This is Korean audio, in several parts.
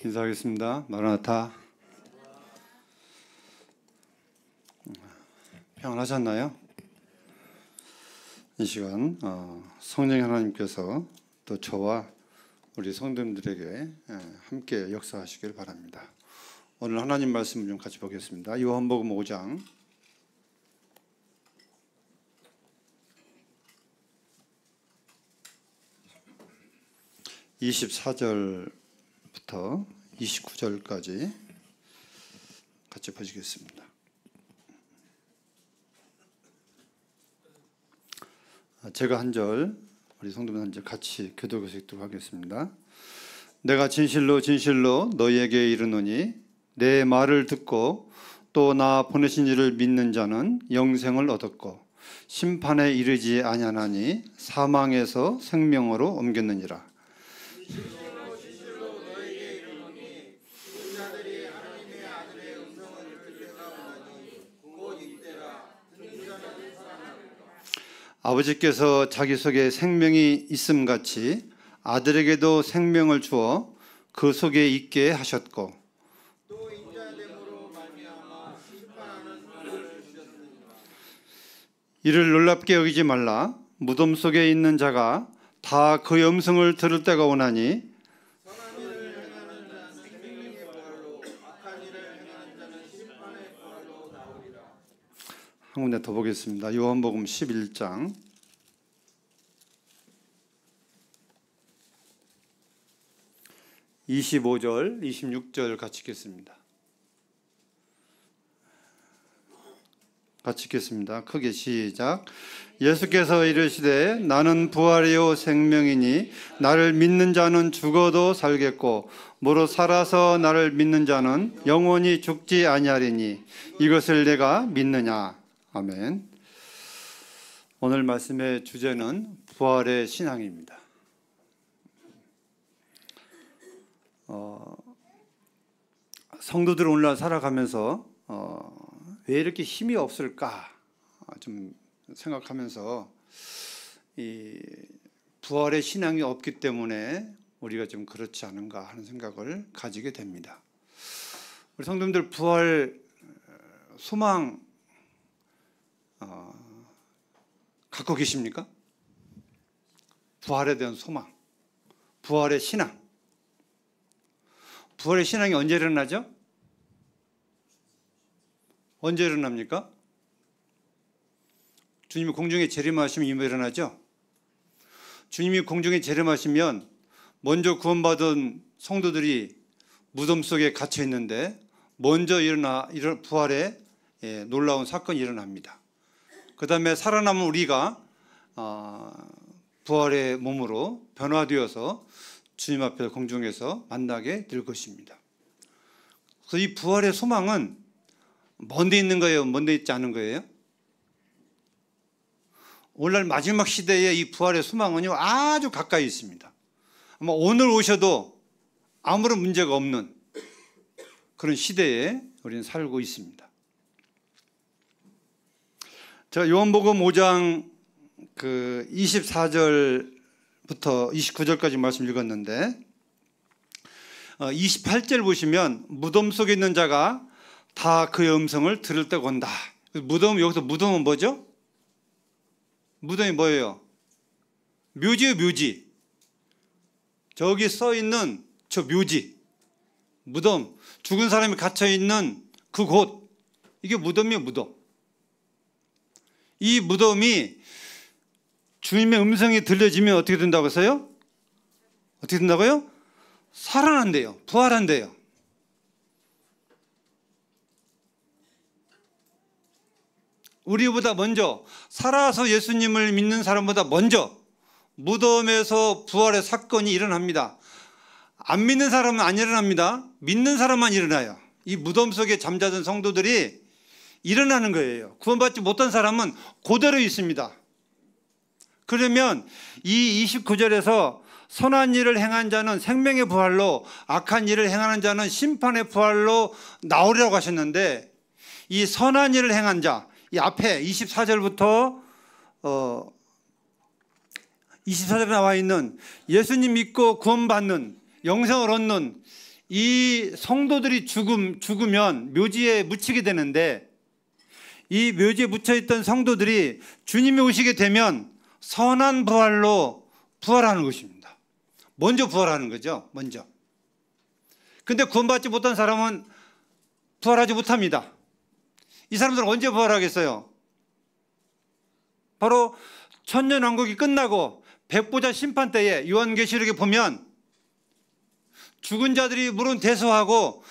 인사하겠습니다. 마라나타. 평안하셨나요? 이 시간 성령 하나님께서 또 저와 우리 성도님들에게 함께 역사하시길 바랍니다. 오늘 하나님 말씀을 좀 같이 보겠습니다. 요한복음 5장 24절부터 29절까지 같이 보시겠습니다. 제가 한 절, 우리 성도분 한 절 같이 교독해서 하겠습니다. 내가 진실로 진실로 너희에게 이르노니 내 말을 듣고 또 나 보내신 이를 믿는 자는 영생을 얻었고 심판에 이르지 아니하나니 사망에서 생명으로 옮겼느니라. 아버지께서 자기 속에 생명이 있음같이 아들에게도 생명을 주어 그 속에 있게 하셨고 또 인자됨으로 말미암아 심판하는 것을 주셨느니라. 이를 놀랍게 여기지 말라. 무덤 속에 있는 자가 다 그의 음성을 들을 때가 오나니 선한 일을 행하는 자는 생명의 부활로 악한 일을 행하는 자는 심판의 부활로 나오리라. 한 군데 더 보겠습니다. 요한복음 11장 25절, 26절 같이 읽겠습니다. 같이 읽겠습니다. 크게 시작. 예수께서 이르시되 나는 부활이요 생명이니 나를 믿는 자는 죽어도 살겠고 무릇 살아서 나를 믿는 자는 영원히 죽지 아니하리니 이것을 내가 믿느냐. 아멘. 오늘 말씀의 주제는 부활의 신앙입니다. 성도들 오늘날 살아가면서 왜 이렇게 힘이 없을까 좀 생각하면서 이 부활의 신앙이 없기 때문에 우리가 좀 그렇지 않은가 하는 생각을 가지게 됩니다. 우리 성도님들 부활 소망 갖고 계십니까? 부활에 대한 소망, 부활의 신앙. 부활의 신앙이 언제 일어나죠? 언제 일어납니까? 주님이 공중에 재림하시면 이미 일어나죠? 주님이 공중에 재림하시면 먼저 구원받은 성도들이 무덤 속에 갇혀 있는데 먼저 부활의 놀라운 사건이 일어납니다. 그 다음에 살아남은 우리가 부활의 몸으로 변화되어서 주님 앞에서 공중에서 만나게 될 것입니다. 그래서 이 부활의 소망은 먼데 있는 거예요? 먼데 있지 않은 거예요? 오늘날 마지막 시대에 이 부활의 소망은요 아주 가까이 있습니다. 아마 오늘 오셔도 아무런 문제가 없는 그런 시대에 우리는 살고 있습니다. 제가 요한복음 5장 24절부터 29절까지 말씀 읽었는데 28절 보시면 무덤 속에 있는 자가 다 그의 음성을 들을 때가 온다. 여기서 무덤은 뭐죠? 무덤이 뭐예요? 묘지예요, 묘지. 저기 써 있는 저 묘지, 무덤, 죽은 사람이 갇혀 있는 그 곳, 이게 무덤이에요, 무덤. 이 무덤이 주님의 음성이 들려지면 어떻게 된다고 했어요? 어떻게 된다고요? 살아난대요. 부활한대요. 우리보다 먼저 살아서 예수님을 믿는 사람보다 먼저 무덤에서 부활의 사건이 일어납니다. 안 믿는 사람은 안 일어납니다. 믿는 사람만 일어나요. 이 무덤 속에 잠자던 성도들이 일어나는 거예요. 구원받지 못한 사람은 그대로 있습니다. 그러면 이 29절에서 선한 일을 행한 자는 생명의 부활로 악한 일을 행하는 자는 심판의 부활로 나오리라고 하셨는데 이 선한 일을 행한 자, 이 앞에 24절부터 24절에 나와 있는 예수님 믿고 구원받는 영생을 얻는 이 성도들이 죽으면 묘지에 묻히게 되는데, 이 묘지에 묻혀있던 성도들이 주님이 오시게 되면 선한 부활로 부활하는 것입니다. 먼저 부활하는 거죠. 먼저. 근데 구원받지 못한 사람은 부활하지 못합니다. 이 사람들은 언제 부활하겠어요? 바로 천년왕국이 끝나고 백보자 심판 때에 요한계시록에 보면 죽은 자들이 물은 대소하고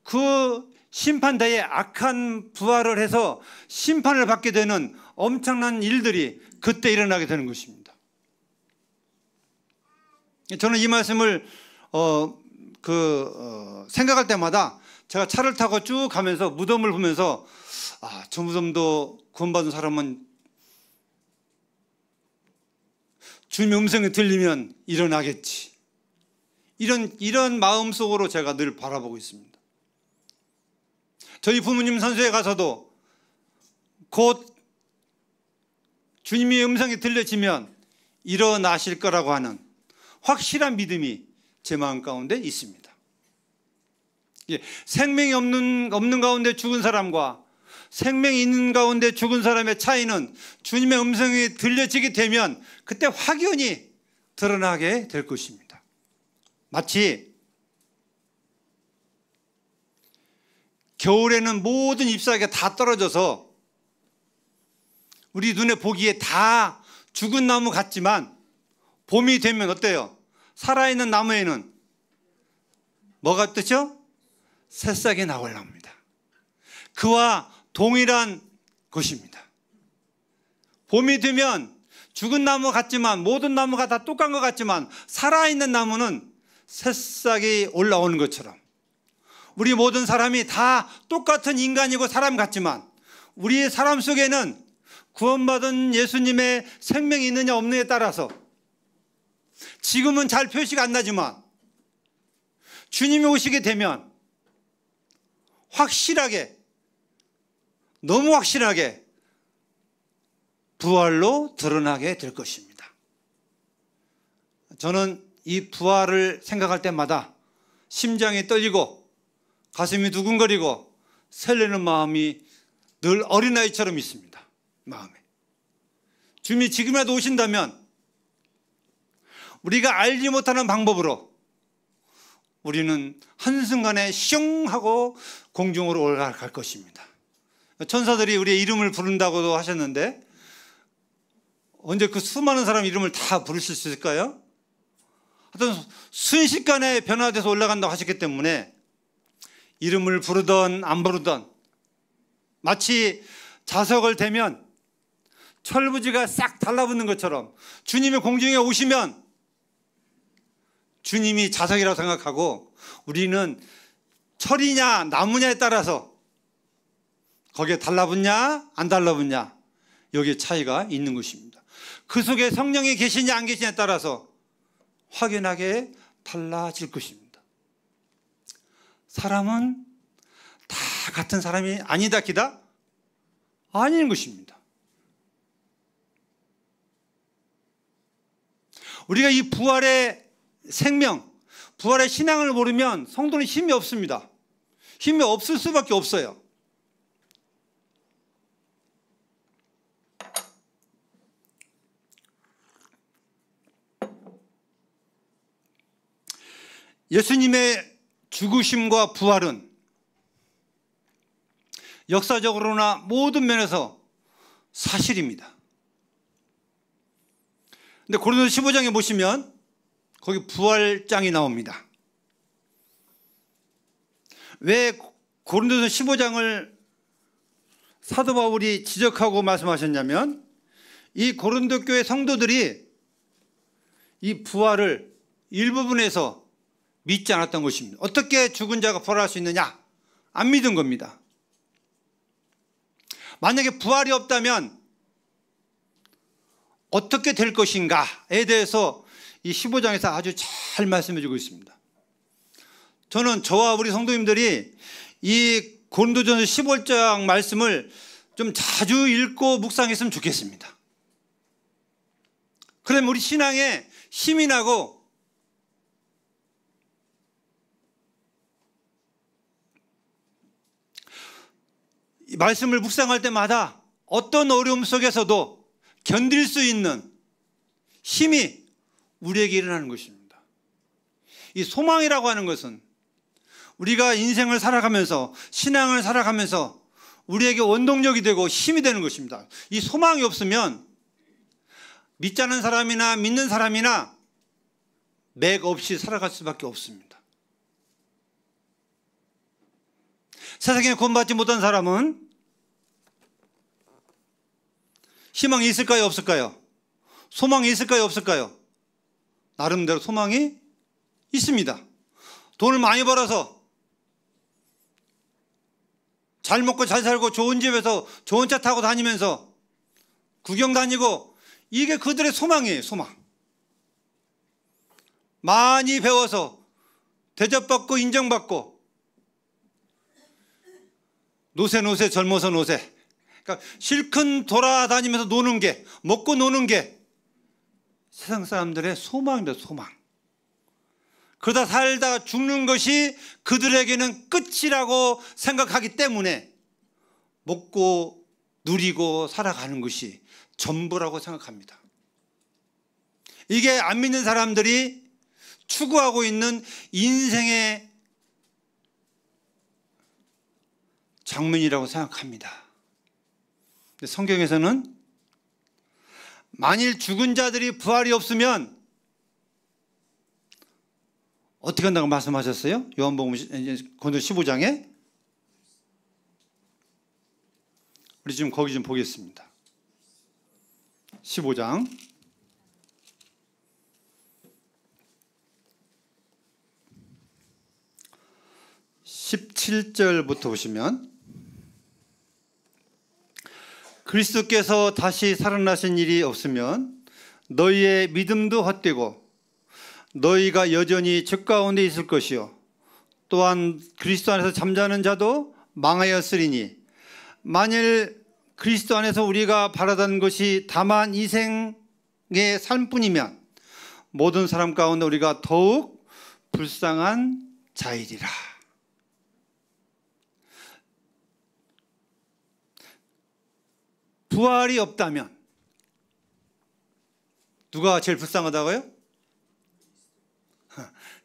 그 심판대에 악한 부활을 해서 심판을 받게 되는 엄청난 일들이 그때 일어나게 되는 것입니다. 저는 이 말씀을 생각할 때마다 제가 차를 타고 쭉 가면서 무덤을 보면서 저 무덤도 구원받은 사람은 주님의 음성이 들리면 일어나겠지. 이런 마음속으로 제가 늘 바라보고 있습니다. 저희 부모님 선교에 가서도 곧 주님의 음성이 들려지면 일어나실 거라고 하는 확실한 믿음이 제 마음 가운데 있습니다. 생명이 없는 가운데 죽은 사람과 생명이 있는 가운데 죽은 사람의 차이는 주님의 음성이 들려지게 되면 그때 확연히 드러나게 될 것입니다. 마치 겨울에는 모든 잎사귀가 다 떨어져서 우리 눈에 보기에 다 죽은 나무 같지만 봄이 되면 어때요? 살아있는 나무에는 뭐가 뜨죠? 새싹이 나오려 합니다. 그와 동일한 것입니다. 봄이 되면 죽은 나무 같지만 모든 나무가 다 똑같은 것 같지만 살아있는 나무는 새싹이 올라오는 것처럼 우리 모든 사람이 다 똑같은 인간이고 사람 같지만 우리의 사람 속에는 구원받은 예수님의 생명이 있느냐 없느냐에 따라서 지금은 잘 표시가 안 나지만 주님이 오시게 되면 확실하게, 너무 확실하게 부활로 드러나게 될 것입니다. 저는 이 부활을 생각할 때마다 심장이 떨리고 가슴이 두근거리고 설레는 마음이 늘 어린아이처럼 있습니다. 마음에. 주님이 지금이라도 오신다면 우리가 알지 못하는 방법으로 우리는 한순간에 슝 하고 공중으로 올라갈 것입니다. 천사들이 우리의 이름을 부른다고도 하셨는데 언제 그 수많은 사람 이름을 다 부르실 수 있을까요? 하여튼 순식간에 변화돼서 올라간다고 하셨기 때문에 이름을 부르던 안 부르던 마치 자석을 대면 철부지가 싹 달라붙는 것처럼 주님의 공중에 오시면 주님이 자석이라고 생각하고 우리는 철이냐 나무냐에 따라서 거기에 달라붙냐 안 달라붙냐 여기에 차이가 있는 것입니다. 그 속에 성령이 계시냐 안 계시냐에 따라서 확연하게 달라질 것입니다. 사람은 다 같은 사람이 아니다 기다? 아닌 것입니다. 우리가 이 부활의 생명, 부활의 신앙을 모르면 성도는 힘이 없습니다. 힘이 없을 수밖에 없어요. 예수님의 죽으심과 부활은 역사적으로나 모든 면에서 사실입니다. 근데 고린도서 15장에 보시면 거기 부활장이 나옵니다. 왜 고린도서 15장을 사도 바울이 지적하고 말씀하셨냐면 이 고린도 교회 성도들이 이 부활을 일부분에서 믿지 않았던 것입니다. 어떻게 죽은 자가 부활할 수 있느냐? 안 믿은 겁니다. 만약에 부활이 없다면 어떻게 될 것인가에 대해서 이 15장에서 아주 잘 말씀해 주고 있습니다. 저는 저와 우리 성도님들이 이 고린도전서 15장 말씀을 좀 자주 읽고 묵상했으면 좋겠습니다. 그러면 우리 신앙에 힘이 나고 말씀을 묵상할 때마다 어떤 어려움 속에서도 견딜 수 있는 힘이 우리에게 일어나는 것입니다. 이 소망이라고 하는 것은 우리가 인생을 살아가면서 신앙을 살아가면서 우리에게 원동력이 되고 힘이 되는 것입니다. 이 소망이 없으면 믿지 않는 사람이나 믿는 사람이나 맥 없이 살아갈 수밖에 없습니다. 세상에 구원받지 못한 사람은 희망이 있을까요? 없을까요? 소망이 있을까요? 없을까요? 나름대로 소망이 있습니다. 돈을 많이 벌어서 잘 먹고 잘 살고 좋은 집에서 좋은 차 타고 다니면서 구경 다니고, 이게 그들의 소망이에요. 소망. 많이 배워서 대접받고 인정받고, 노세 젊어서 노세. 그러니까 실컷 돌아다니면서 노는 게, 먹고 노는 게 세상 사람들의 소망입니다. 소망. 그러다 살다가 죽는 것이 그들에게는 끝이라고 생각하기 때문에 먹고 누리고 살아가는 것이 전부라고 생각합니다. 이게 안 믿는 사람들이 추구하고 있는 인생의 장면이라고 생각합니다. 근데 성경에서는 만일 죽은 자들이 부활이 없으면 어떻게 한다고 말씀하셨어요? 요한복음 15장에. 우리 지금 거기 좀 보겠습니다. 15장 17절부터 보시면, 그리스도께서 다시 살아나신 일이 없으면 너희의 믿음도 헛되고 너희가 여전히 죄 가운데 있을 것이요, 또한 그리스도 안에서 잠자는 자도 망하였으리니, 만일 그리스도 안에서 우리가 바라던 것이 다만 이 생의 삶뿐이면 모든 사람 가운데 우리가 더욱 불쌍한 자이리라. 부활이 없다면 누가 제일 불쌍하다고요?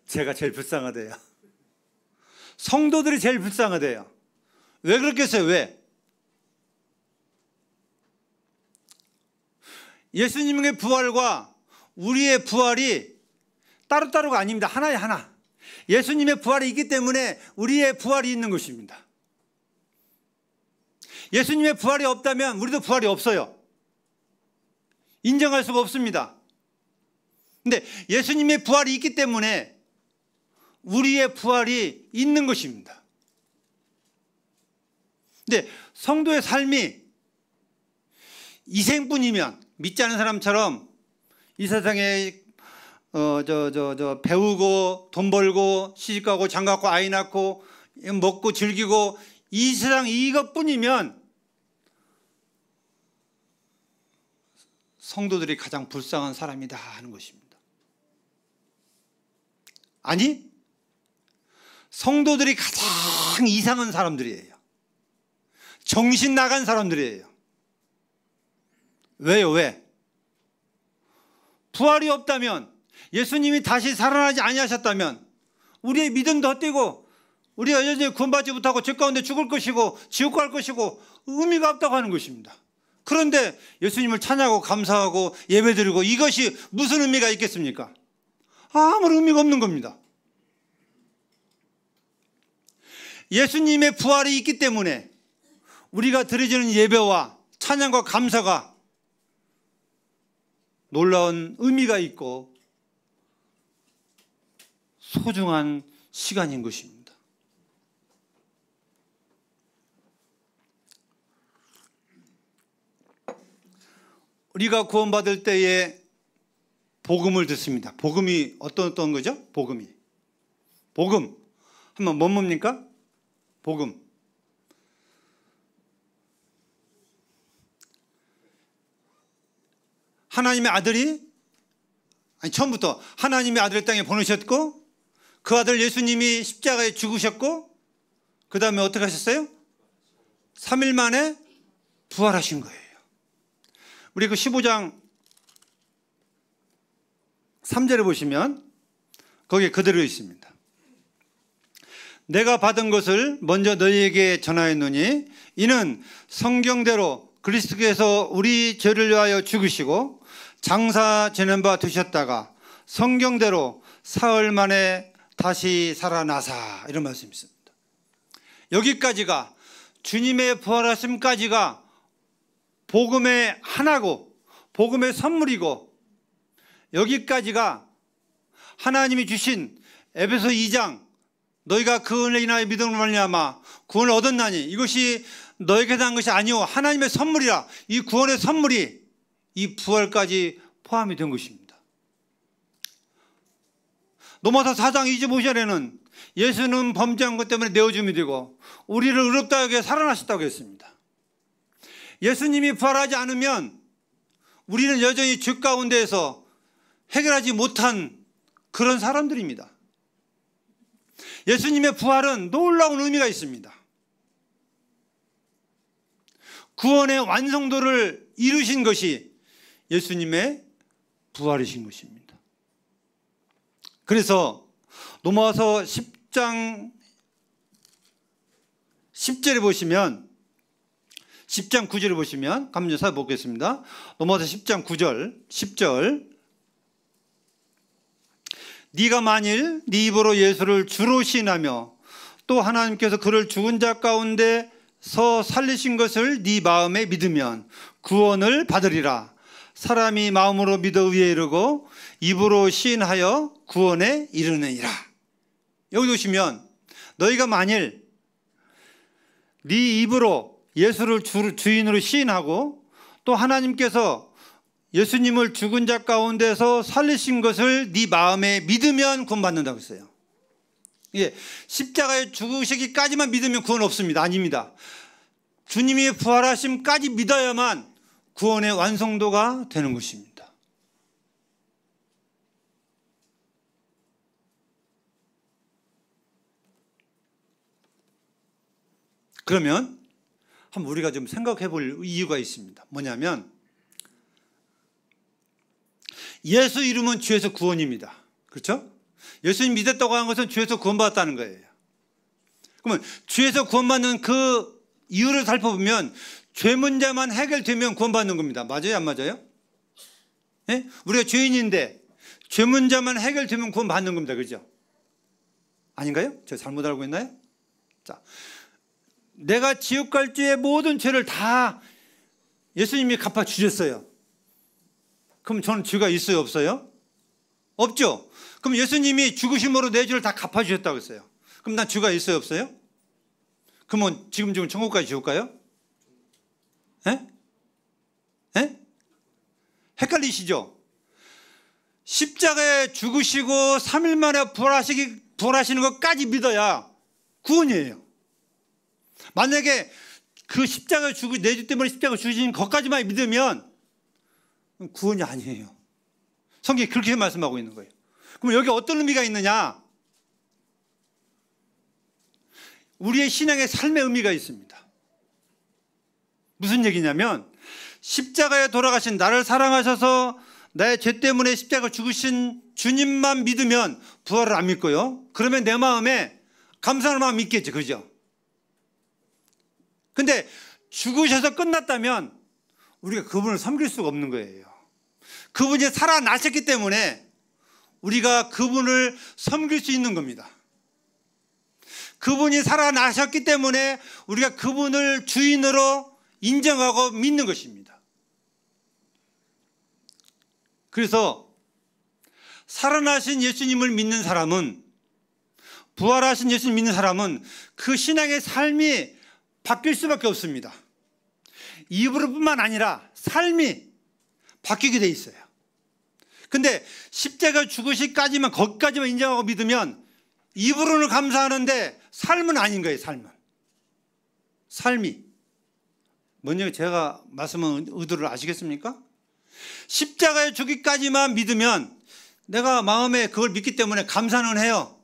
제가 제일 불쌍하대요. 성도들이 제일 불쌍하대요. 왜 그렇겠어요? 왜? 예수님의 부활과 우리의 부활이 따로따로가 아닙니다. 하나에 하나. 예수님의 부활이 있기 때문에 우리의 부활이 있는 것입니다. 예수님의 부활이 없다면 우리도 부활이 없어요. 인정할 수가 없습니다. 근데 예수님의 부활이 있기 때문에 우리의 부활이 있는 것입니다. 근데 성도의 삶이 이 생뿐이면, 믿지 않은 사람처럼 이 세상에 배우고 돈 벌고 시집가고 장가가고 아이 낳고 먹고 즐기고 이 세상 이것뿐이면 성도들이 가장 불쌍한 사람이다 하는 것입니다. 아니, 성도들이 가장 이상한 사람들이에요. 정신 나간 사람들이에요. 왜요? 왜? 부활이 없다면, 예수님이 다시 살아나지 아니하셨다면 우리의 믿음도 헛되고 우리가 여전히 구원받지 못하고 죄 가운데 죽을 것이고 지옥 갈 것이고 의미가 없다고 하는 것입니다. 그런데 예수님을 찬양하고 감사하고 예배드리고 이것이 무슨 의미가 있겠습니까? 아무런 의미가 없는 겁니다. 예수님의 부활이 있기 때문에 우리가 드려지는 예배와 찬양과 감사가 놀라운 의미가 있고 소중한 시간인 것입니다. 우리가 구원받을 때에 복음을 듣습니다. 복음이 어떤 거죠? 복음 한번 뭡니까? 복음. 하나님의 아들이, 처음부터 하나님의 아들을 땅에 보내셨고 그 아들 예수님이 십자가에 죽으셨고 그 다음에 어떻게 하셨어요? 3일 만에 부활하신 거예요. 우리 그 15장 3절에 보시면 거기에 그대로 있습니다. 내가 받은 것을 먼저 너희에게 전하였노니 이는 성경대로 그리스도께서 우리 죄를 위하여 죽으시고 장사 지낸 바 되셨다가 성경대로 사흘 만에 다시 살아나사, 이런 말씀이 있습니다. 여기까지가, 주님의 부활하심까지가 복음의 하나고 복음의 선물이고, 여기까지가 하나님이 주신 에베소 2장 너희가 그 은혜에 인하여 믿음으로 말미암아 구원을 얻었나니 이것이 너에게 난 것이 아니오 하나님의 선물이라. 이 구원의 선물이 이 부활까지 포함이 된 것입니다. 로마서 4장 25절에는 예수는 범죄한 것 때문에 내어줌이 되고 우리를 의롭다 여겨 살아나셨다고 했습니다. 예수님이 부활하지 않으면 우리는 여전히 죄 가운데에서 해결하지 못한 그런 사람들입니다. 예수님의 부활은 놀라운 의미가 있습니다. 구원의 완성도를 이루신 것이 예수님의 부활이신 것입니다. 그래서 로마서 10장 10절에 보시면, 10장 9절에 보시면 한번 살펴보겠습니다. 로마서 10장 9절 10절, 네가 만일 네 입으로 예수를 주로 시인하며 또 하나님께서 그를 죽은 자 가운데서 살리신 것을 네 마음에 믿으면 구원을 받으리라. 사람이 마음으로 믿어 의에 이르고 입으로 시인하여 구원에 이르느니라. 여기 보시면 너희가 만일 네 입으로 예수를 주인으로 시인하고 또 하나님께서 예수님을 죽은 자 가운데서 살리신 것을 네 마음에 믿으면 구원받는다고 했어요. 예, 십자가에 죽으시기까지만 믿으면 구원 없습니다. 아닙니다. 주님이 부활하심까지 믿어야만 구원의 완성도가 되는 것입니다. 그러면 한번 우리가 좀 생각해 볼 이유가 있습니다. 뭐냐면 예수 이름은 죄에서 구원입니다. 그렇죠? 예수님 믿었다고 하는 것은 죄에서 구원받았다는 거예요. 그러면 죄에서 구원받는 그 이유를 살펴보면 죄 문제만 해결되면 구원받는 겁니다. 맞아요? 안 맞아요? 네? 우리가 죄인인데 죄 문제만 해결되면 구원받는 겁니다. 그렇죠? 아닌가요? 제가 잘못 알고 있나요? 자, 내가 지옥 갈 죄의 모든 죄를 다 예수님이 갚아주셨어요. 그럼 저는 죄가 있어요? 없어요? 없죠? 그럼 예수님이 죽으심으로 내 죄를 다 갚아주셨다고 했어요. 그럼 난 죄가 있어요? 없어요? 그러면 지금 천국까지 지옥 가요? 예? 예? 헷갈리시죠? 십자가에 죽으시고 3일 만에 부활하시는 것까지 믿어야 구원이에요. 만약에 그 십자가에 내 죄 때문에 십자가에 죽으신 것까지만 믿으면 구원이 아니에요. 성경이 그렇게 말씀하고 있는 거예요. 그럼 여기 어떤 의미가 있느냐? 우리의 신앙의 삶의 의미가 있습니다. 무슨 얘기냐면 십자가에 돌아가신 나를 사랑하셔서 나의 죄 때문에 십자가 죽으신 주님만 믿으면 부활을 안 믿고요. 그러면 내 마음에 감사하는 마음이 있겠죠. 그죠? 근데 죽으셔서 끝났다면 우리가 그분을 섬길 수가 없는 거예요. 그분이 살아나셨기 때문에 우리가 그분을 섬길 수 있는 겁니다. 그분이 살아나셨기 때문에 우리가 그분을 주인으로 인정하고 믿는 것입니다. 그래서 살아나신 예수님을 믿는 사람은, 부활하신 예수님 믿는 사람은 그 신앙의 삶이 바뀔 수밖에 없습니다. 입으로뿐만 아니라 삶이 바뀌게 돼 있어요. 근데 십자가 죽으시기까지만, 거기까지만 인정하고 믿으면 입으로는 감사하는데 삶은 아닌 거예요. 삶이 뭔지 제가 말씀한 의도를 아시겠습니까? 십자가에 죽기까지만 믿으면 내가 마음에 그걸 믿기 때문에 감사는 해요.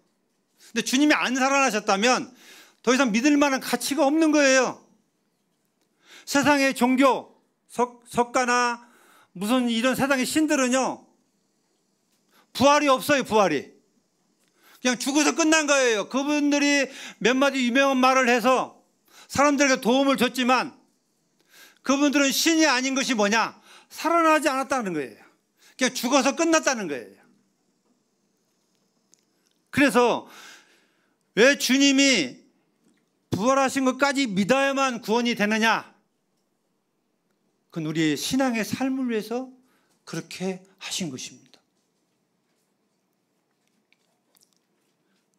근데 주님이 안 살아나셨다면 더 이상 믿을 만한 가치가 없는 거예요. 세상의 종교, 석가나 무슨 이런 세상의 신들은요, 부활이 없어요, 부활이. 그냥 죽어서 끝난 거예요. 그분들이 몇 마디 유명한 말을 해서 사람들에게 도움을 줬지만 그분들은 신이 아닌 것이 뭐냐? 살아나지 않았다는 거예요. 그냥 죽어서 끝났다는 거예요. 그래서 왜 주님이 부활하신 것까지 믿어야만 구원이 되느냐? 그건 우리의 신앙의 삶을 위해서 그렇게 하신 것입니다.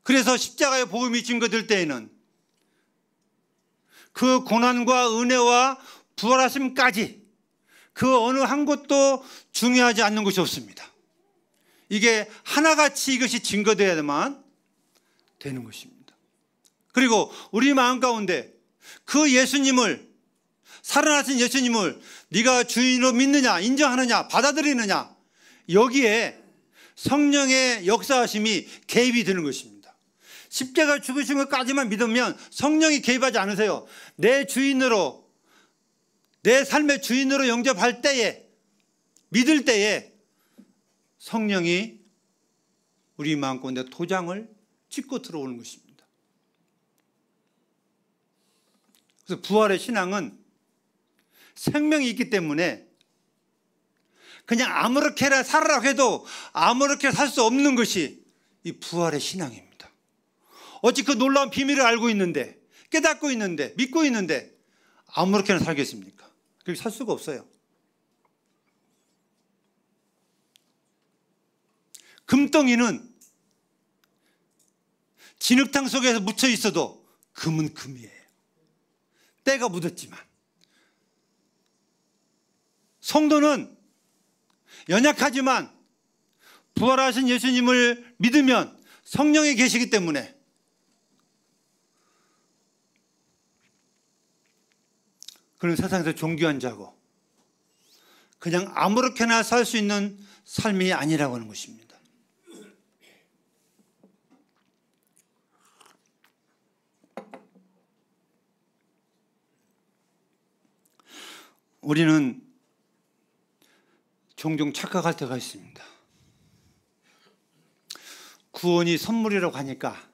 그래서 십자가의 복음이 증거될 때에는 그 고난과 은혜와 부활하심까지 그 어느 한 것도 중요하지 않는 것이 없습니다. 이게 하나같이 이것이 증거되어야만 되는 것입니다. 그리고 우리 마음 가운데 그 예수님을, 살아나신 예수님을 네가 주인으로 믿느냐, 인정하느냐, 받아들이느냐, 여기에 성령의 역사하심이 개입이 되는 것입니다. 십자가 죽으신 것까지만 믿으면 성령이 개입하지 않으세요. 내 주인으로, 내 삶의 주인으로 영접할 때에, 믿을 때에 성령이 우리 마음 가운데 도장을 찍고 들어오는 것입니다. 그래서 부활의 신앙은 생명이 있기 때문에 그냥 아무렇게나 살아라고 해도 아무렇게 살 수 없는 것이 이 부활의 신앙입니다. 어찌 그 놀라운 비밀을 알고 있는데, 깨닫고 있는데, 믿고 있는데 아무렇게나 살겠습니까? 그렇게 살 수가 없어요. 금덩이는 진흙탕 속에서 묻혀 있어도 금은 금이에요. 때가 묻었지만. 성도는 연약하지만 부활하신 예수님을 믿으면 성령이 계시기 때문에 그런 세상에서 존귀한 자고 그냥 아무렇게나 살 수 있는 삶이 아니라고 하는 것입니다. 우리는 종종 착각할 때가 있습니다. 구원이 선물이라고 하니까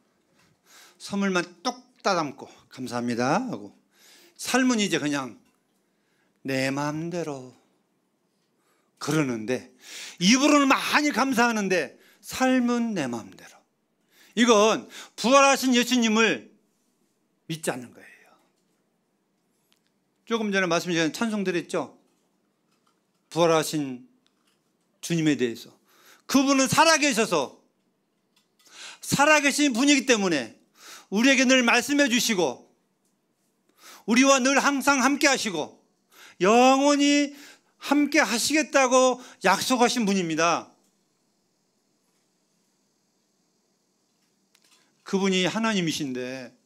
선물만 똑 따담고 감사합니다 하고 삶은 이제 그냥 내 마음대로 그러는데, 입으로는 많이 감사하는데 삶은 내 마음대로. 이건 부활하신 예수님을 믿지 않는 거예요. 조금 전에 말씀드린 찬송드렸죠. 부활하신 주님에 대해서. 그분은 살아계셔서, 살아계신 분이기 때문에 우리에게 늘 말씀해 주시고 우리와 늘 항상 함께 하시고 영원히 함께 하시겠다고 약속하신 분입니다. 그분이 하나님이신데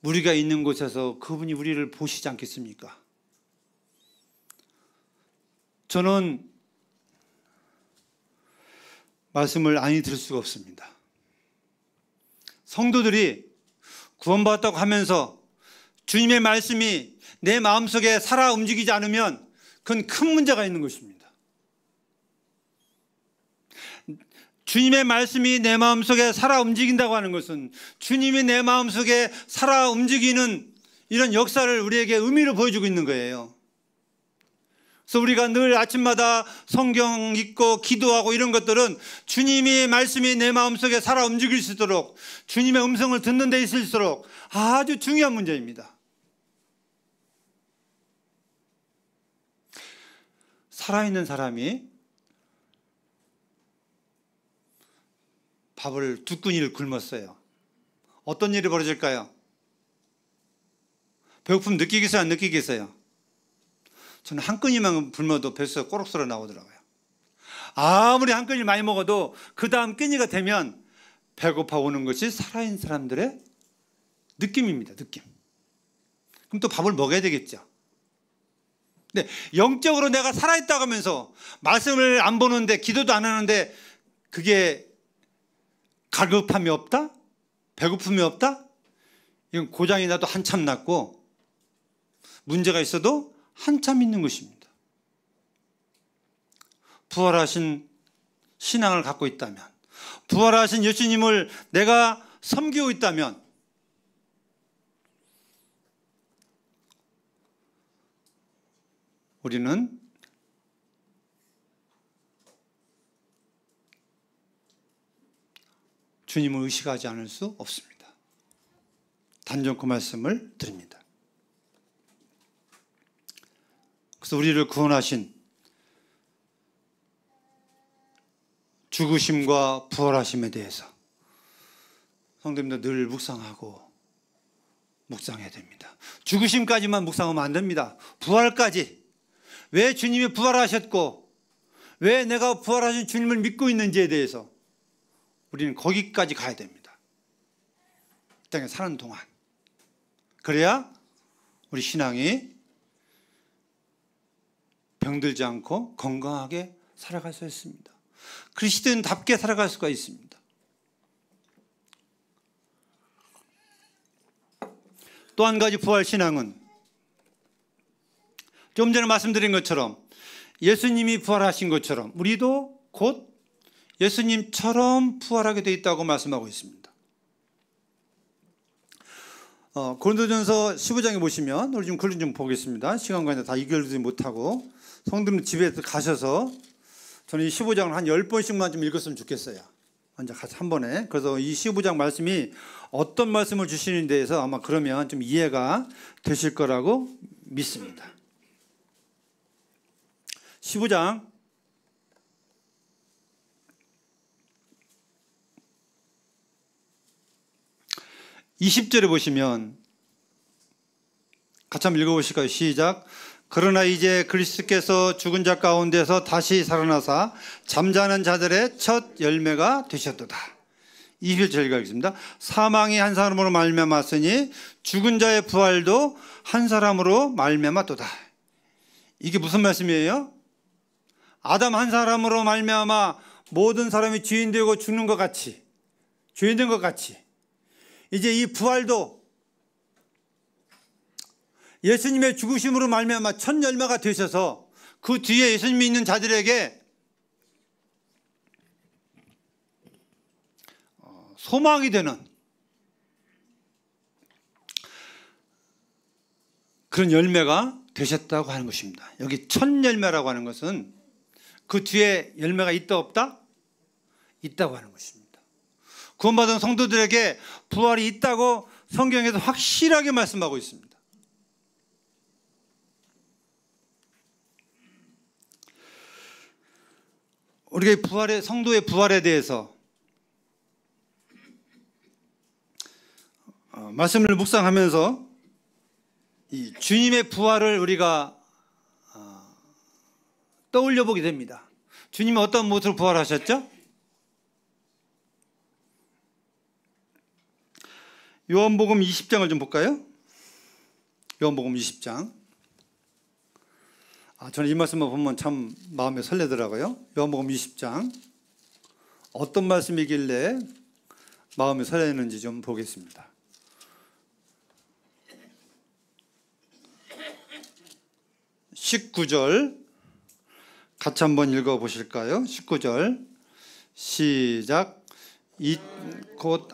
우리가 있는 곳에서 그분이 우리를 보시지 않겠습니까? 저는 말씀을 안히 들을 수가 없습니다. 성도들이 구원받았다고 하면서 주님의 말씀이 내 마음속에 살아 움직이지 않으면 그건 큰 문제가 있는 것입니다. 주님의 말씀이 내 마음속에 살아 움직인다고 하는 것은 주님이 내 마음속에 살아 움직이는 이런 역사를 우리에게 의미로 보여주고 있는 거예요. 그래서 우리가 늘 아침마다 성경 읽고 기도하고 이런 것들은 주님의 말씀이 내 마음속에 살아 움직일 수 있도록, 주님의 음성을 듣는 데 있을수록 아주 중요한 문제입니다. 살아있는 사람이 밥을 두 끈이를 굶었어요. 어떤 일이 벌어질까요? 배고픔 느끼겠어요? 안 느끼겠어요? 저는 한 끈이만 굶어도 뱃속에 꼬록 썰어 나오더라고요. 아무리 한 끈이 많이 먹어도 그 다음 끈이가 되면 배고파 오는 것이 살아있는 사람들의 느낌입니다. 느낌. 그럼 또 밥을 먹어야 되겠죠. 근데 영적으로 내가 살아있다고 하면서 말씀을 안 보는데 기도도 안 하는데 그게 갈급함이 없다? 배고픔이 없다? 이건 고장이 나도 한참 났고 문제가 있어도 한참 있는 것입니다. 부활하신 신앙을 갖고 있다면, 부활하신 예수님을 내가 섬기고 있다면 우리는 주님을 의식하지 않을 수 없습니다. 단정코 말씀을 드립니다. 그래서 우리를 구원하신 죽으심과 부활하심에 대해서 성도님들 늘 묵상하고 묵상해야 됩니다. 죽으심까지만 묵상하면 안 됩니다. 부활까지, 왜 주님이 부활하셨고 왜 내가 부활하신 주님을 믿고 있는지에 대해서 우리는 거기까지 가야 됩니다. 이 땅에 사는 동안. 그래야 우리 신앙이 병들지 않고 건강하게 살아갈 수 있습니다. 그리스도인답게 살아갈 수가 있습니다. 또 한 가지 부활 신앙은 좀 전에 말씀드린 것처럼 예수님이 부활하신 것처럼 우리도 곧 예수님처럼 부활하게 되어 있다고 말씀하고 있습니다. 고린도전서 15장에 보시면 우리 좀 글을 좀 보겠습니다. 시간 관계상 다 읽지 못하고 성도님 집에 가셔서 저는 이 15장을 한 10번씩만 좀 읽었으면 좋겠어요. 먼저 같이 한 번에. 그래서 이 15장 말씀이 어떤 말씀을 주시는 데에서 아마 그러면 좀 이해가 되실 거라고 믿습니다. 15장 20절에 보시면 같이 한번 읽어보실까요? 시작. 그러나 이제 그리스도께서 죽은 자 가운데서 다시 살아나사 잠자는 자들의 첫 열매가 되셨도다. 21절 읽어보겠습니다. 사망이 한 사람으로 말미암았으니 죽은 자의 부활도 한 사람으로 말미암았도다. 이게 무슨 말씀이에요? 아담 한 사람으로 말미암아 모든 사람이 죄인 되고 죽는 것 같이, 죄인 된 것 같이 이제 이 부활도 예수님의 죽으심으로 말미암아 첫 열매가 되셔서 그 뒤에 예수님이 있는 자들에게 소망이 되는 그런 열매가 되셨다고 하는 것입니다. 여기 첫 열매라고 하는 것은 그 뒤에 열매가 있다 없다? 있다고 하는 것입니다. 구원받은 성도들에게 부활이 있다고 성경에서 확실하게 말씀하고 있습니다. 우리가 부활의 성도의 부활에 대해서 말씀을 묵상하면서 이 주님의 부활을 우리가 떠올려 보게 됩니다. 주님은 어떤 모습으로 부활하셨죠? 요한복음 20장을 좀 볼까요? 요한복음 20장. 저는 이 말씀만 보면 참 마음에 설레더라고요. 요한복음 20장. 어떤 말씀이길래 마음에 설레는지 좀 보겠습니다. 19절 같이 한번 읽어보실까요? 19절 시작. 곧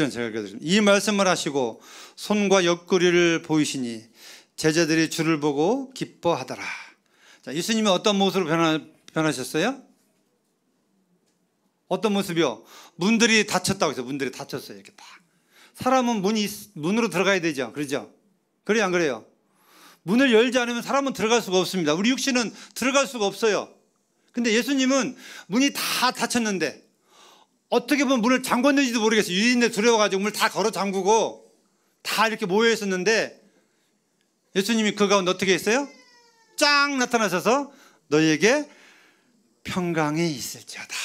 제가 읽어드립니다. 이 말씀을 하시고 손과 옆구리를 보이시니 제자들이 주를 보고 기뻐하더라. 자, 예수님이 어떤 모습으로 변하셨어요? 어떤 모습이요? 문들이 닫혔다고 해서 문들이 닫혔어요. 이렇게 다. 사람은 문으로 들어가야 되죠. 그러죠? 그래요, 안 그래요? 문을 열지 않으면 사람은 들어갈 수가 없습니다. 우리 육신은 들어갈 수가 없어요. 근데 예수님은 문이 다 닫혔는데 어떻게 보면 문을 잠궜는지도 모르겠어요. 유인에 두려워가지고 문을 다 걸어 잠그고 다 이렇게 모여 있었는데 예수님이 그 가운데 어떻게 했어요? 쫙 나타나셔서 너희에게 평강이 있을지어다.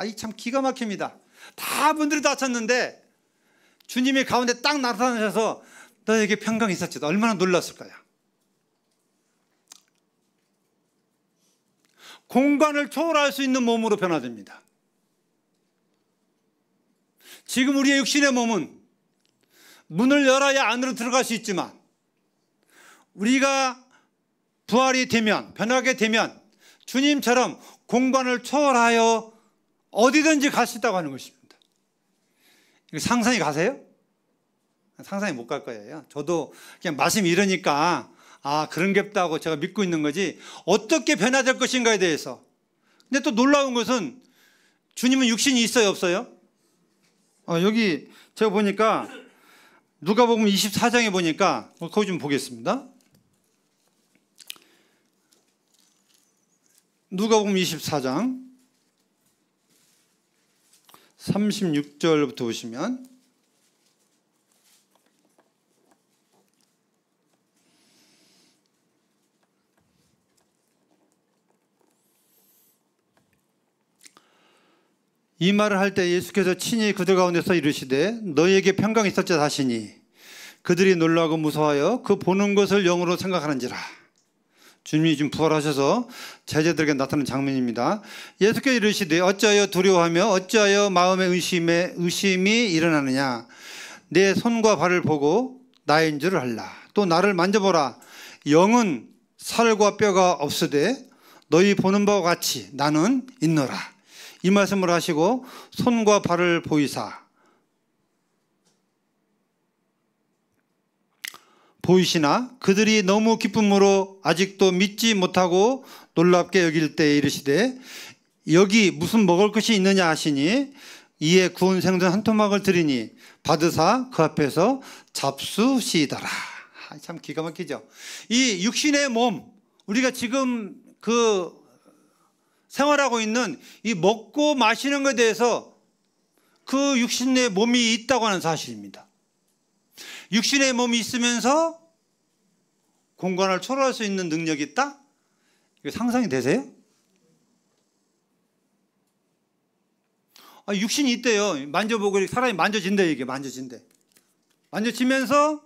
이 참 기가 막힙니다. 다 문들이 닫혔는데 주님이 가운데 딱 나타나셔서 너에게 평강이 있었지. 얼마나 놀랐을 거야. 공간을 초월할 수 있는 몸으로 변화됩니다. 지금 우리의 육신의 몸은 문을 열어야 안으로 들어갈 수 있지만 우리가 부활이 되면, 변하게 되면 주님처럼 공간을 초월하여 어디든지 갈 수 있다고 하는 것입니다. 상상이 가세요? 상상이 못 갈 거예요. 저도 그냥 말씀이 이러니까 그런 게 없다고 제가 믿고 있는 거지, 어떻게 변화될 것인가에 대해서. 근데 또 놀라운 것은 주님은 육신이 있어요, 없어요? 여기 제가 보니까 누가복음 24장에 보니까 거기 좀 보겠습니다. 누가복음 24장 36절부터 보시면 이 말을 할 때 예수께서 친히 그들 가운데서 이르시되 너희에게 평강이 있었자 하시니 그들이 놀라고 무서워하여 그 보는 것을 영으로 생각하는지라. 주님이 지금 부활하셔서 제자들에게 나타나는 장면입니다. 예수께서 이르시되 어찌하여 두려워하며 어찌하여 마음의 의심이 일어나느냐. 내 손과 발을 보고 나인 줄을 알라. 또 나를 만져보라. 영은 살과 뼈가 없으되 너희 보는 바와 같이 나는 있노라. 이 말씀을 하시고 손과 발을 보이사 보이시나 그들이 너무 기쁨으로 아직도 믿지 못하고 놀랍게 여길 때에 이르시되 여기 무슨 먹을 것이 있느냐 하시니 이에 구운 생선 한 토막을 드리니 받으사 그 앞에서 잡수시더라. 참 기가 막히죠. 이 육신의 몸, 우리가 지금 생활하고 있는 이 먹고 마시는 것에 대해서 그 육신의 몸이 있다고 하는 사실입니다. 육신의 몸이 있으면서 공간을 초월할 수 있는 능력이 있다? 이거 상상이 되세요? 육신이 있대요. 만져보고 사람이 만져진대. 이게 만져진대. 만져지면서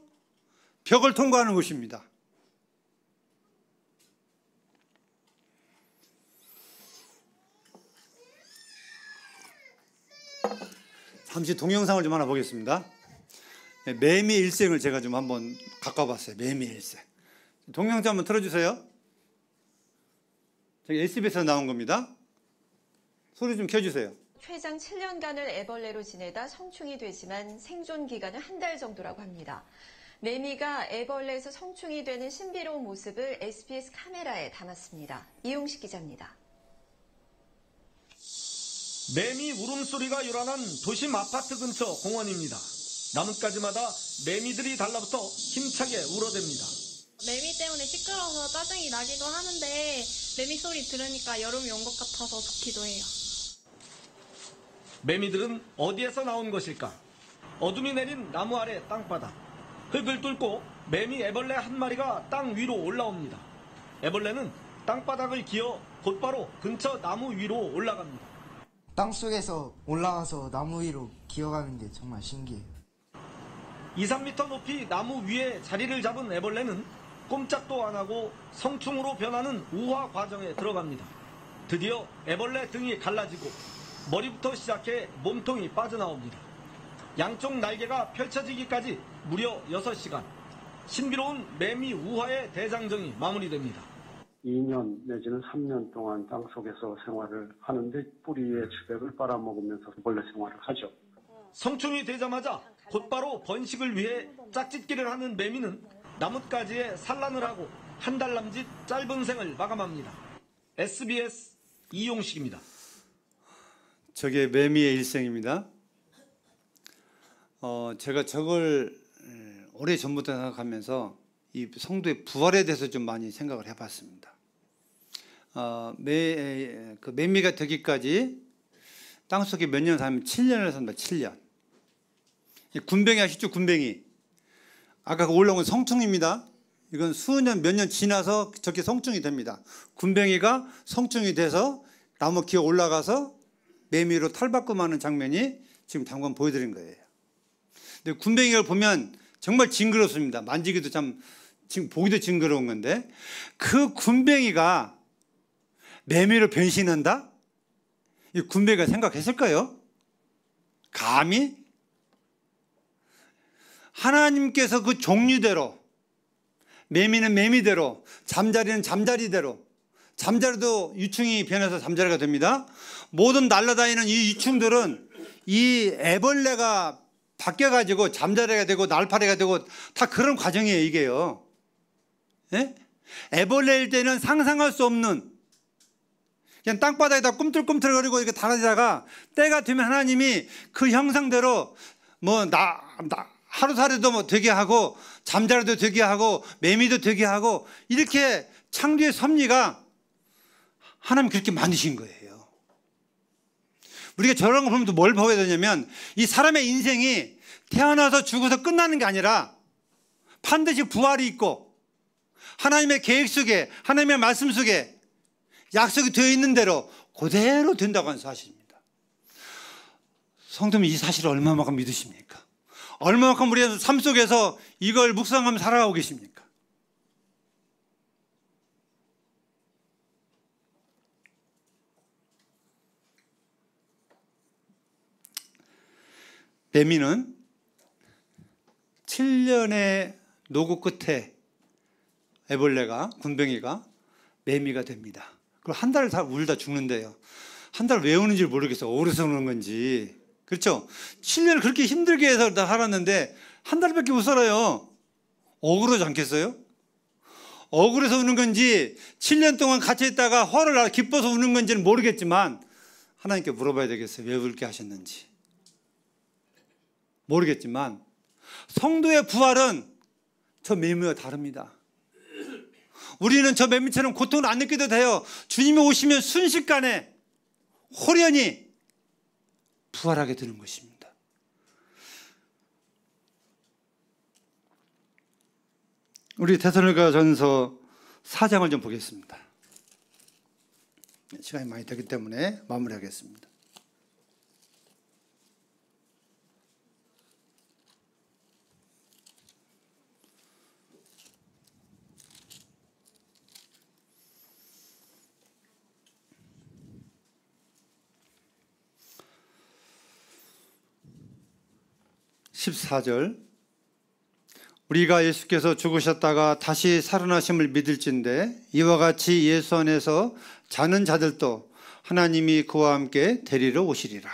벽을 통과하는 것입니다. 잠시 동영상을 좀 하나 보겠습니다. 매미의 일생을 제가 좀 한번 가까워봤어요. 매미의 일생. 동영상 한번 틀어주세요. 저기 SBS에서 나온 겁니다. 소리 좀 켜주세요. 최장 7년간을 애벌레로 지내다 성충이 되지만 생존 기간은 한 달 정도라고 합니다. 매미가 애벌레에서 성충이 되는 신비로운 모습을 SBS 카메라에 담았습니다. 이용식 기자입니다. 매미 울음소리가 요란한 도심 아파트 근처 공원입니다. 나뭇가지마다 매미들이 달라붙어 힘차게 울어댑니다. 매미 때문에 시끄러워서 짜증이 나기도 하는데 매미 소리 들으니까 여름이 온 것 같아서 좋기도 해요. 매미들은 어디에서 나온 것일까? 어둠이 내린 나무 아래 땅바닥. 흙을 뚫고 매미 애벌레 한 마리가 땅 위로 올라옵니다. 애벌레는 땅바닥을 기어 곧바로 근처 나무 위로 올라갑니다. 땅속에서 올라와서 나무 위로 기어가는 게 정말 신기해요. 2, 3m 높이 나무 위에 자리를 잡은 애벌레는 꼼짝도 안 하고 성충으로 변하는 우화 과정에 들어갑니다. 드디어 애벌레 등이 갈라지고 머리부터 시작해 몸통이 빠져나옵니다. 양쪽 날개가 펼쳐지기까지 무려 6시간. 신비로운 매미 우화의 대장정이 마무리됩니다. 2년 내지는 3년 동안 땅속에서 생활을 하는데 뿌리의 주백을 빨아먹으면서 벌레 생활을 하죠. 성충이 되자마자 곧바로 번식을 위해 짝짓기를 하는 매미는 나뭇가지에 산란을 하고 한 달 남짓 짧은 생을 마감합니다. SBS 이용식입니다. 저게 매미의 일생입니다. 제가 저걸 오래전부터 생각하면서 이 성도의 부활에 대해서 좀 많이 생각을 해봤습니다. 그 매미가 되기까지 땅속에 몇 년 살면 7년을 산다. 7년. 군뱅이 아시죠? 군뱅이. 아까 그 올라온 건 성충입니다. 이건 수년 몇 년 지나서 저렇게 성충이 됩니다. 군뱅이가 성충이 돼서 나무 기어 올라가서 매미로 탈바꿈하는 장면이 지금 잠깐 보여드린 거예요. 근데 굼벵이를 보면 정말 징그럽습니다. 만지기도 참 보기도 징그러운 건데, 그 굼벵이가 매미로 변신한다? 이 굼벵이가 생각했을까요? 감히? 하나님께서 그 종류대로, 매미는 매미대로, 잠자리는 잠자리대로, 잠자리도 유충이 변해서 잠자리가 됩니다. 모든 날아다니는 이 유충들은 이 애벌레가 바뀌어가지고 잠자리가 되고 날파리가 되고 다 그런 과정이에요, 이게요. 예? 애벌레일 때는 상상할 수 없는, 그냥 땅바닥에다 꿈틀꿈틀거리고 이렇게 달아지다가 때가 되면 하나님이 그 형상대로 하루살이도 뭐 되게 하고 잠자리도 되게 하고 매미도 되게 하고 이렇게 창조의 섭리가 하나님 그렇게 만드신 거예요. 우리가 저런 거 보면 뭘 보게 되냐면 이 사람의 인생이 태어나서 죽어서 끝나는 게 아니라 반드시 부활이 있고 하나님의 계획 속에, 하나님의 말씀 속에 약속이 되어 있는 대로 그대로 된다고 하는 사실입니다. 성도님, 이 사실을 얼마만큼 믿으십니까? 얼마만큼 우리의 삶 속에서 이걸 묵상하며 살아가고 계십니까? 매미는 7년의 노고 끝에 애벌레가, 굼벵이가 매미가 됩니다. 그리고 한 달을 다 울다 죽는데요. 한 달 왜 우는지 모르겠어요. 억울해서 우는 건지. 그렇죠? 7년을 그렇게 힘들게 해서 다 살았는데 한 달밖에 못 살아요. 억울하지 않겠어요? 억울해서 우는 건지 7년 동안 같이 있다가 화를 나 기뻐서 우는 건지는 모르겠지만 하나님께 물어봐야 되겠어요. 왜 울게 하셨는지. 모르겠지만 성도의 부활은 저 매미와 다릅니다. 우리는 저 매미처럼 고통을 안 느껴도 돼요. 주님이 오시면 순식간에 호련히 부활하게 되는 것입니다. 우리 데살로니가전서 4장을 좀 보겠습니다. 시간이 많이 되기 때문에 마무리하겠습니다. (14절) 우리가 예수께서 죽으셨다가 다시 살아나심을 믿을진대 이와 같이 예수 안에서 자는 자들도 하나님이 그와 함께 데리러 오시리라.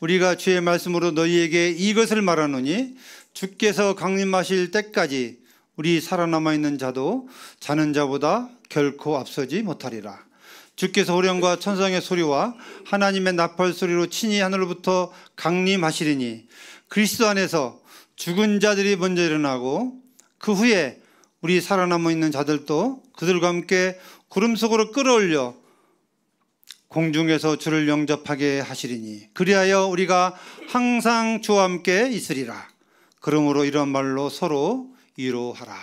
우리가 주의 말씀으로 너희에게 이것을 말하노니 주께서 강림하실 때까지 우리 살아남아 있는 자도 자는 자보다 결코 앞서지 못하리라. 주께서 호령과 천상의 소리와 하나님의 나팔 소리로 친히 하늘로부터 강림하시리니 그리스도 안에서 죽은 자들이 먼저 일어나고 그 후에 우리 살아남아 있는 자들도 그들과 함께 구름 속으로 끌어올려 공중에서 주를 영접하게 하시리니 그리하여 우리가 항상 주와 함께 있으리라. 그러므로 이런 말로 서로 위로하라.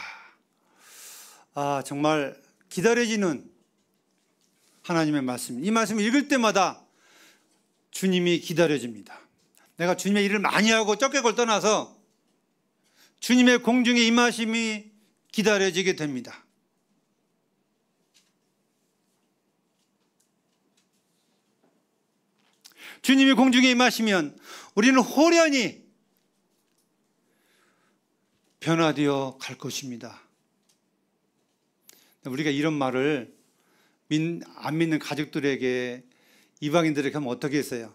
정말 기다려지는 하나님의 말씀. 이 말씀을 읽을 때마다 주님이 기다려집니다. 내가 주님의 일을 많이 하고 쫓겨걸 떠나서 주님의 공중에 임하심이 기다려지게 됩니다. 주님이 공중에 임하시면 우리는 호련히 변화되어 갈 것입니다. 우리가 이런 말을 안 믿는 가족들에게, 이방인들에게 하면 어떻게 했어요?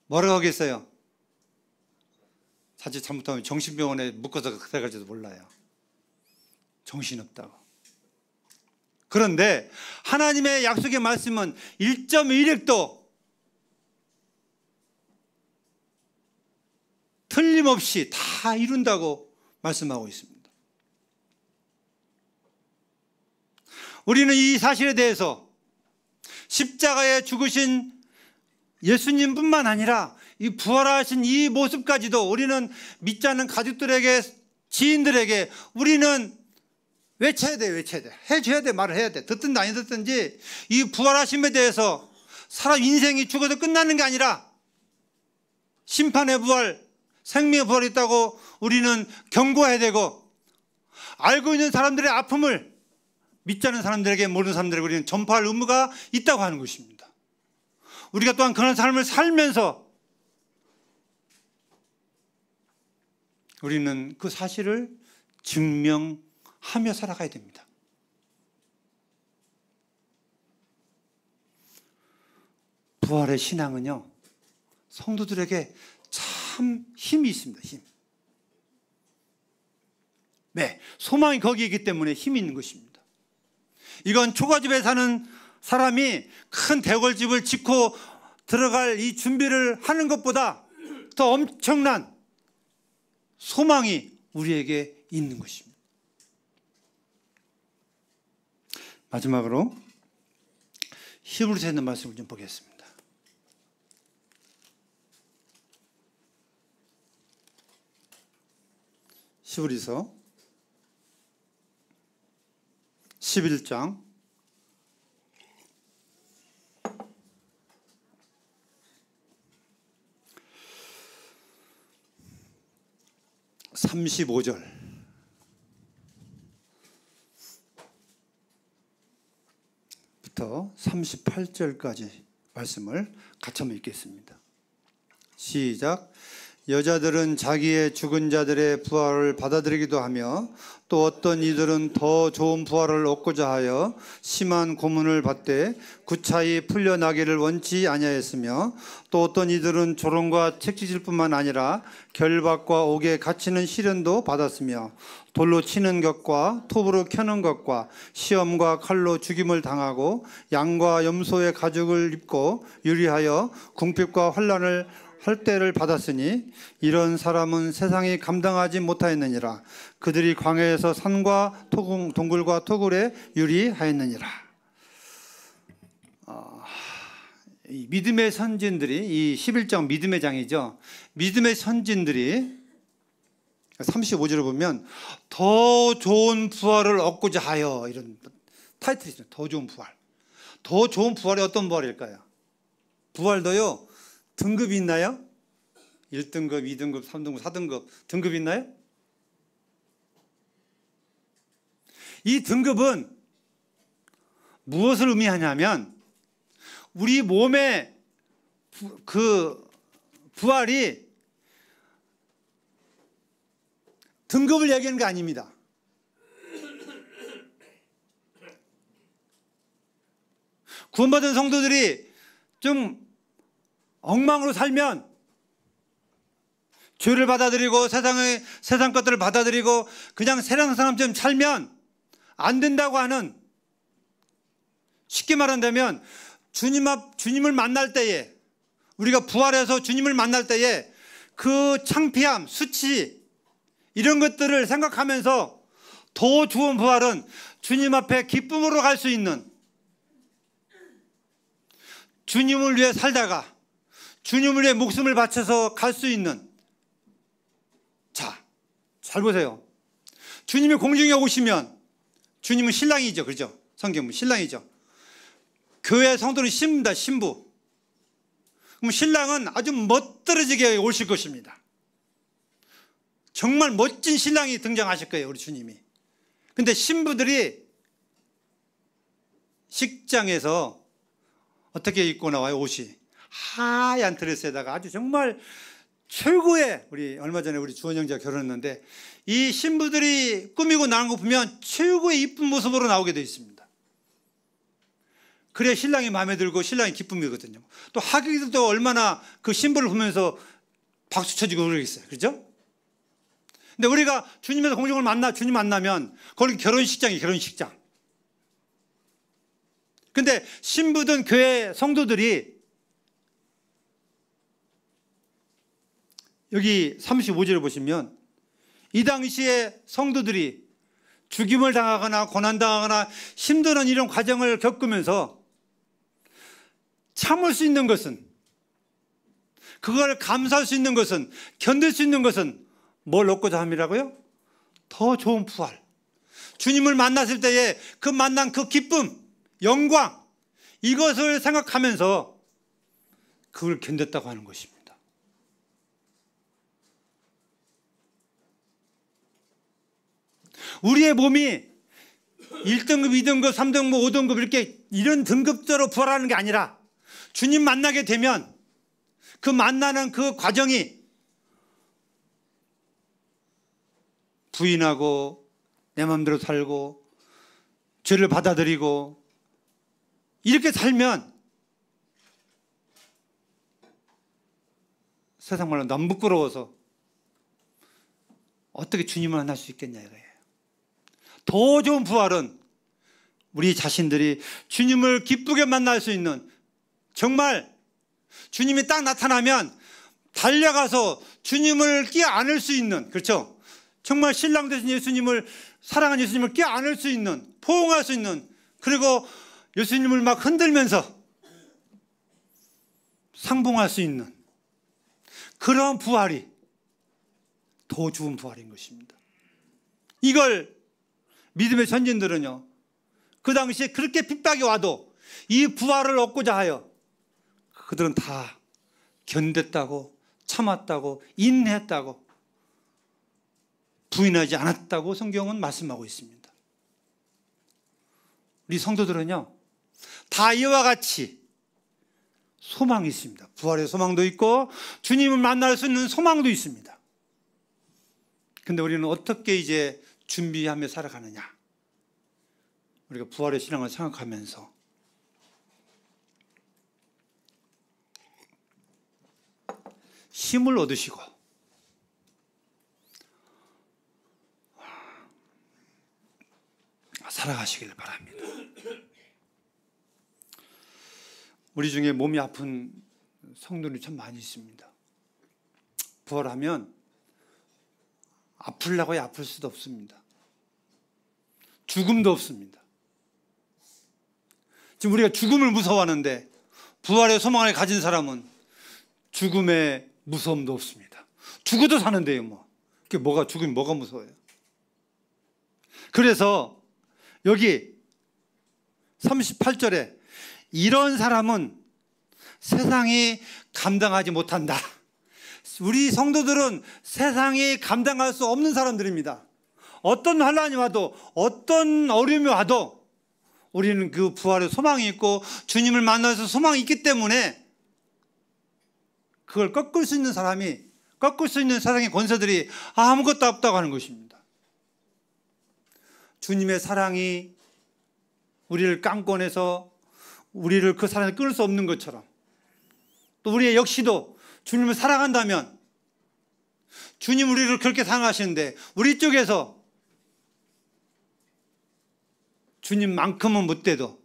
뭐라고 하겠어요? 자칫 잘못하면 정신병원에 묶어서 그래갈지도 몰라요. 정신없다고. 그런데 하나님의 약속의 말씀은 1.1핵도 틀림없이 다 이룬다고 말씀하고 있습니다. 우리는 이 사실에 대해서 십자가에 죽으신 예수님뿐만 아니라 이 부활하신 이 모습까지도 우리는 믿지 않는 가족들에게, 지인들에게 우리는 외쳐야 돼. 해줘야 돼. 말을 해야 돼. 듣든지 안 듣든지 이 부활하심에 대해서 사람 인생이 죽어서 끝나는 게 아니라 심판의 부활, 생명의 부활이 있다고 우리는 경고해야 되고, 알고 있는 사람들의 아픔을 믿지 않는 사람들에게, 모르는 사람들에게 우리는 전파할 의무가 있다고 하는 것입니다. 우리가 또한 그런 삶을 살면서 우리는 그 사실을 증명하며 살아가야 됩니다. 부활의 신앙은요, 성도들에게 참 힘이 있습니다. 힘. 네, 소망이 거기에 있기 때문에 힘이 있는 것입니다. 이건 초가집에 사는 사람이 큰 대궐집을 짓고 들어갈 이 준비를 하는 것보다 더 엄청난 소망이 우리에게 있는 것입니다. 마지막으로 히브리서에 있는 말씀을 좀 보겠습니다. 히브리서 11장 35절 부터 38절까지 말씀을 같이 한번 읽겠습니다. 시작. 여자들은 자기의 죽은 자들의 부활을 받아들이기도 하며, 또 어떤 이들은 더 좋은 부활을 얻고자 하여 심한 고문을 받되 구차히 풀려나기를 원치 아니하였으며, 또 어떤 이들은 조롱과 책짓일 뿐만 아니라 결박과 옥에 갇히는 시련도 받았으며, 돌로 치는 것과 톱으로 켜는 것과 시험과 칼로 죽임을 당하고 양과 염소의 가죽을 입고 유리하여 궁핍과 환난을 할 때를 받았으니, 이런 사람은 세상이 감당하지 못하였느니라. 그들이 광야에서 산과 동굴과 토굴에 유리하였느니라. 이 믿음의 선진들이, 이 11장 믿음의 장이죠. 믿음의 선진들이 35절을 보면 더 좋은 부활을 얻고자 하여, 이런 타이틀이 있어요. 더 좋은 부활. 더 좋은 부활이 어떤 부활일까요? 부활도요, 등급이 있나요? 1등급, 2등급, 3등급, 4등급 등급이 있나요? 이 등급은 무엇을 의미하냐면, 우리 몸의 그 부활이 등급을 얘기하는 게 아닙니다. 구원받은 성도들이 좀 엉망으로 살면, 죄를 받아들이고 세상 것들을 받아들이고 그냥 세상 사람처럼 살면 안 된다고 하는, 쉽게 말한다면 주님을 만날 때에, 우리가 부활해서 주님을 만날 때에 그 창피함, 수치, 이런 것들을 생각하면서 더 좋은 부활은 주님 앞에 기쁨으로 갈 수 있는, 주님을 위해 살다가 주님을 위해 목숨을 바쳐서 갈 수 있는. 자, 잘 보세요. 주님이 공중에 오시면 주님은 신랑이죠. 그렇죠? 성경은 신랑이죠. 교회 성도는 신부입니다. 신부. 그럼 신랑은 아주 멋들어지게 오실 것입니다. 정말 멋진 신랑이 등장하실 거예요, 우리 주님이. 근데 신부들이 식장에서 어떻게 입고 나와요? 옷이 하얀 드레스에다가 아주 정말 최고의, 우리 얼마 전에 우리 주원 형제가 결혼했는데 이 신부들이 꾸미고 나온 거 보면 최고의 이쁜 모습으로 나오게 되어 있습니다. 그래야 신랑이 마음에 들고 신랑이 기쁨이거든요. 또 하객들도 얼마나 그 신부를 보면서 박수 쳐주고 그러겠어요. 그렇죠? 근데 우리가 주님에서 공중을 주님 만나면 거기 결혼식장이 결혼식장. 근데 신부든 교회 성도들이 여기 35절을 보시면, 이 당시에 성도들이 죽임을 당하거나 고난당하거나 힘든 이런 과정을 겪으면서 참을 수 있는 것은, 그걸 감수할 수 있는 것은, 견딜 수 있는 것은 뭘 얻고자 함이라고요? 더 좋은 부활. 주님을 만났을 때에 그 만난 그 기쁨, 영광, 이것을 생각하면서 그걸 견뎠다고 하는 것입니다. 우리의 몸이 1등급, 2등급, 3등급, 5등급 이렇게 이런 등급대로 부활하는 게 아니라 주님 만나게 되면 그 만나는 그 과정이 부인하고 내 마음대로 살고 죄를 받아들이고 이렇게 살면 세상 말로 너무 부끄러워서 어떻게 주님을 만날 수 있겠냐 이거예요. 더 좋은 부활은 우리 자신들이 주님을 기쁘게 만날 수 있는, 정말 주님이 딱 나타나면 달려가서 주님을 껴안을 수 있는, 그렇죠? 정말 신랑 되신 예수님을, 사랑하는 예수님을 껴안을 수 있는, 포옹할 수 있는, 그리고 예수님을 막 흔들면서 상봉할 수 있는 그런 부활이 더 좋은 부활인 것입니다. 이걸 믿음의 선진들은요, 그 당시에 그렇게 핍박이 와도 이 부활을 얻고자 하여 그들은 다 견뎠다고, 참았다고, 인내했다고, 부인하지 않았다고 성경은 말씀하고 있습니다. 우리 성도들은요, 다 이와 같이 소망이 있습니다. 부활의 소망도 있고 주님을 만날 수 있는 소망도 있습니다. 근데 우리는 어떻게 이제 준비하며 살아가느냐? 우리가 부활의 신앙을 생각하면서 힘을 얻으시고 살아가시길 바랍니다. 우리 중에 몸이 아픈 성도들이 참 많이 있습니다. 부활하면 아플라고 아플 수도 없습니다. 죽음도 없습니다. 지금 우리가 죽음을 무서워하는데 부활의 소망을 가진 사람은 죽음의 무서움도 없습니다. 죽어도 사는데요, 뭐. 그게 뭐가, 죽음이 뭐가 무서워요? 그래서 여기 38절에 이런 사람은 세상이 감당하지 못한다. 우리 성도들은 세상이 감당할 수 없는 사람들입니다. 어떤 환난이 와도, 어떤 어려움이 와도 우리는 그 부활의 소망이 있고 주님을 만나서 소망이 있기 때문에 그걸 꺾을 수 있는 사람이, 꺾을 수 있는 세상의 권세들이 아무것도 없다고 하는 것입니다. 주님의 사랑이 우리를 깡권해서 우리를 그 사랑에 끊을 수 없는 것처럼, 또 우리 역시도 주님을 사랑한다면 주님 우리를 그렇게 사랑하시는데 우리 쪽에서 주님만큼은 못 돼도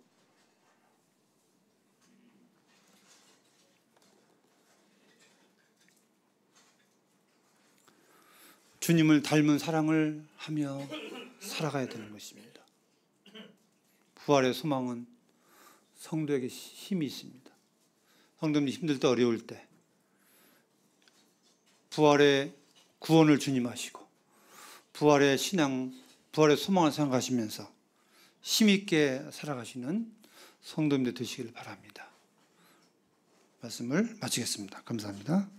주님을 닮은 사랑을 하며 살아가야 되는 것입니다. 부활의 소망은 성도에게 힘이 있습니다. 성도님이 힘들 때, 어려울 때 부활의 구원을 주님 하시고 부활의 신앙, 부활의 소망을 생각하시면서 힘있게 살아가시는 성도님들 되시길 바랍니다. 말씀을 마치겠습니다. 감사합니다.